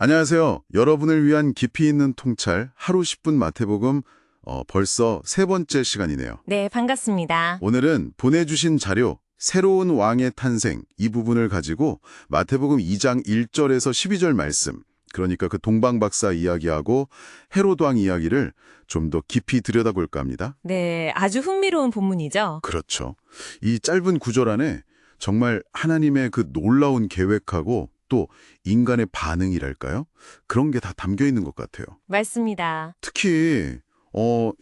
안녕하세요. 여러분을 위한 깊이 있는 통찰 하루 10분 마태복음 벌써 세 번째 시간이네요. 네, 반갑습니다. 오늘은 보내주신 자료 새로운 왕의 탄생 이 부분을 가지고 마태복음 2장 1절에서 12절 말씀 그러니까 그 동방박사 이야기하고 헤롯 왕 이야기를 좀 더 깊이 들여다볼까 합니다. 네, 아주 흥미로운 본문이죠. 그렇죠. 이 짧은 구절 안에 정말 하나님의 그 놀라운 계획하고 또 인간의 반응이랄까요? 그런 게 다 담겨 있는 것 같아요. 맞습니다. 특히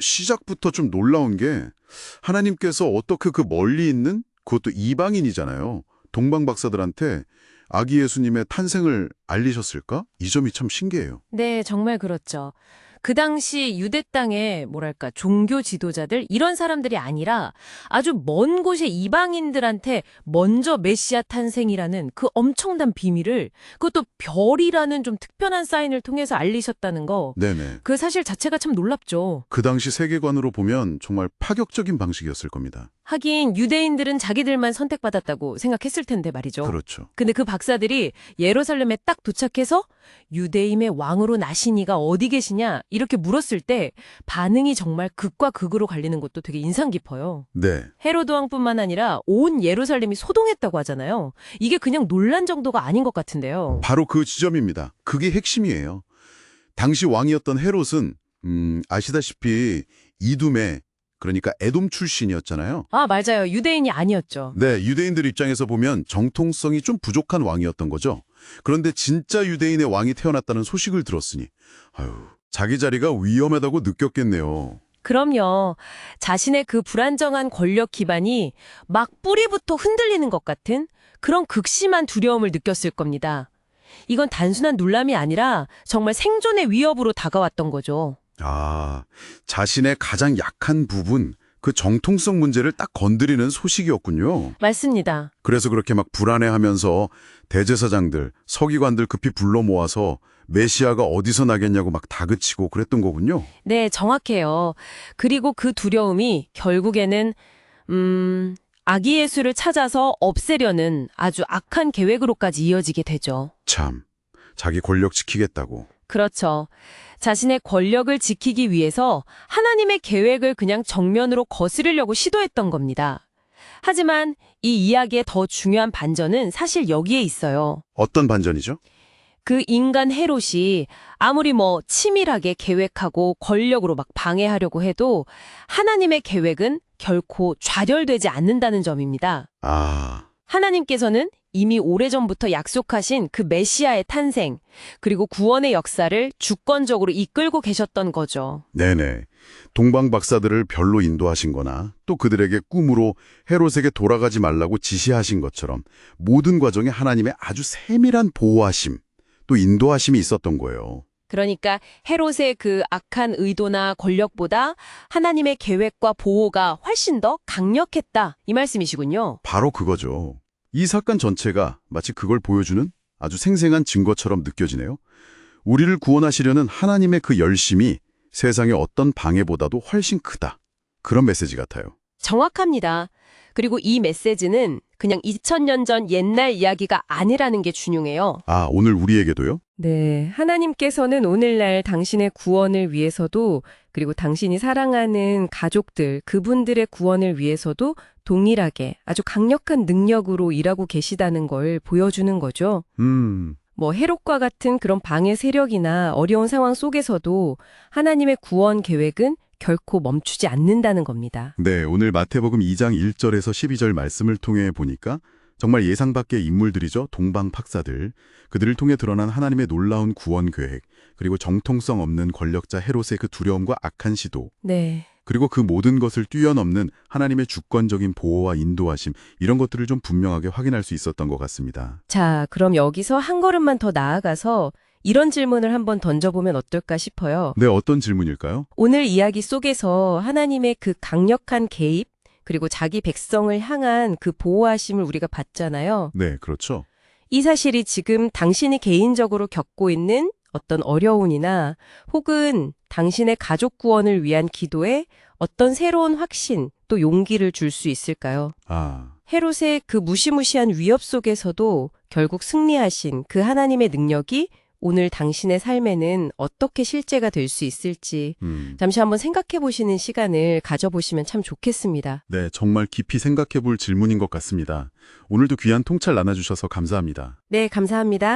시작부터 좀 놀라운 게 하나님께서 어떻게 그 멀리 있는 그것도 이방인이잖아요. 동방 박사들한테 아기 예수님의 탄생을 알리셨을까? 이 점이 참 신기해요. 네, 정말 그렇죠. 그 당시 유대 땅의 뭐랄까 종교 지도자들 이런 사람들이 아니라 아주 먼 곳의 이방인들한테 먼저 메시아 탄생이라는 그 엄청난 비밀을 그것도 별이라는 좀 특별한 사인을 통해서 알리셨다는 거. 네네. 그 사실 자체가 참 놀랍죠. 그 당시 세계관으로 보면 정말 파격적인 방식이었을 겁니다. 하긴 유대인들은 자기들만 선택받았다고 생각했을 텐데 말이죠. 그렇죠. 근데 그 박사들이 예루살렘에 딱 도착해서 유대인의 왕으로 나신 이가 어디 계시냐 이렇게 물었을 때 반응이 정말 극과 극으로 갈리는 것도 되게 인상 깊어요. 네. 헤로드 왕뿐만 아니라 온 예루살렘이 소동했다고 하잖아요. 이게 그냥 논란 정도가 아닌 것 같은데요. 바로 그 지점입니다. 그게 핵심이에요. 당시 왕이었던 헤롯은 아시다시피 이둠의 그러니까 에돔 출신이었잖아요. 아, 맞아요. 유대인이 아니었죠. 네, 유대인들 입장에서 보면 정통성이 좀 부족한 왕이었던 거죠. 그런데 진짜 유대인의 왕이 태어났다는 소식을 들었으니 아유, 자기 자리가 위험하다고 느꼈겠네요. 그럼요. 자신의 그 불안정한 권력 기반이 막 뿌리부터 흔들리는 것 같은 그런 극심한 두려움을 느꼈을 겁니다. 이건 단순한 놀람이 아니라 정말 생존의 위협으로 다가왔던 거죠. 아, 자신의 가장 약한 부분, 그 정통성 문제를 딱 건드리는 소식이었군요. 맞습니다. 그래서 그렇게 막 불안해하면서 대제사장들, 서기관들 급히 불러 모아서 메시아가 어디서 나겠냐고 막 다그치고 그랬던 거군요. 네, 정확해요. 그리고 그 두려움이 결국에는 아기 예수를 찾아서 없애려는 아주 악한 계획으로까지 이어지게 되죠. 참, 자기 권력 지키겠다고. 그렇죠. 자신의 권력을 지키기 위해서 하나님의 계획을 그냥 정면으로 거스르려고 시도했던 겁니다. 하지만 이 이야기의 더 중요한 반전은 사실 여기에 있어요. 어떤 반전이죠? 그 인간 헤롯이 아무리 치밀하게 계획하고 권력으로 막 방해하려고 해도 하나님의 계획은 결코 좌절되지 않는다는 점입니다. 아, 하나님께서는 이미 오래전부터 약속하신 그 메시아의 탄생, 그리고 구원의 역사를 주권적으로 이끌고 계셨던 거죠. 네네. 동방 박사들을 별로 인도하신 거나 또 그들에게 꿈으로 헤롯에게 돌아가지 말라고 지시하신 것처럼 모든 과정에 하나님의 아주 세밀한 보호하심, 또 인도하심이 있었던 거예요. 그러니까 헤롯의 그 악한 의도나 권력보다 하나님의 계획과 보호가 훨씬 더 강력했다, 이 말씀이시군요. 바로 그거죠. 이 사건 전체가 마치 그걸 보여주는 아주 생생한 증거처럼 느껴지네요. 우리를 구원하시려는 하나님의 그 열심이 세상의 어떤 방해보다도 훨씬 크다. 그런 메시지 같아요. 정확합니다. 그리고 이 메시지는 그냥 2000년 전 옛날 이야기가 아니라는 게 중요해요. 아, 오늘 우리에게도요? 네, 하나님께서는 오늘날 당신의 구원을 위해서도 그리고 당신이 사랑하는 가족들, 그분들의 구원을 위해서도 동일하게 아주 강력한 능력으로 일하고 계시다는 걸 보여주는 거죠. 헤롯과 같은 그런 방해 세력이나 어려운 상황 속에서도 하나님의 구원 계획은 결코 멈추지 않는다는 겁니다. 네, 오늘 마태복음 2장 1절에서 12절 말씀을 통해 보니까 정말 예상 밖의 인물들이죠. 동방 박사들. 그들을 통해 드러난 하나님의 놀라운 구원 계획, 그리고 정통성 없는 권력자 헤롯의 그 두려움과 악한 시도, 네. 그리고 그 모든 것을 뛰어넘는 하나님의 주권적인 보호와 인도하심, 이런 것들을 좀 분명하게 확인할 수 있었던 것 같습니다. 자, 그럼 여기서 한 걸음만 더 나아가서 이런 질문을 한번 던져보면 어떨까 싶어요. 네, 어떤 질문일까요? 오늘 이야기 속에서 하나님의 그 강력한 개입, 그리고 자기 백성을 향한 그 보호하심을 우리가 봤잖아요. 네, 그렇죠. 이 사실이 지금 당신이 개인적으로 겪고 있는 어떤 어려움이나 혹은 당신의 가족 구원을 위한 기도에 어떤 새로운 확신 또 용기를 줄 수 있을까요? 아, 헤롯의 그 무시무시한 위협 속에서도 결국 승리하신 그 하나님의 능력이 오늘 당신의 삶에는 어떻게 실제가 될 수 있을지 잠시 한번 생각해 보시는 시간을 가져보시면 참 좋겠습니다. 네, 정말 깊이 생각해 볼 질문인 것 같습니다. 오늘도 귀한 통찰 나눠주셔서 감사합니다. 네, 감사합니다.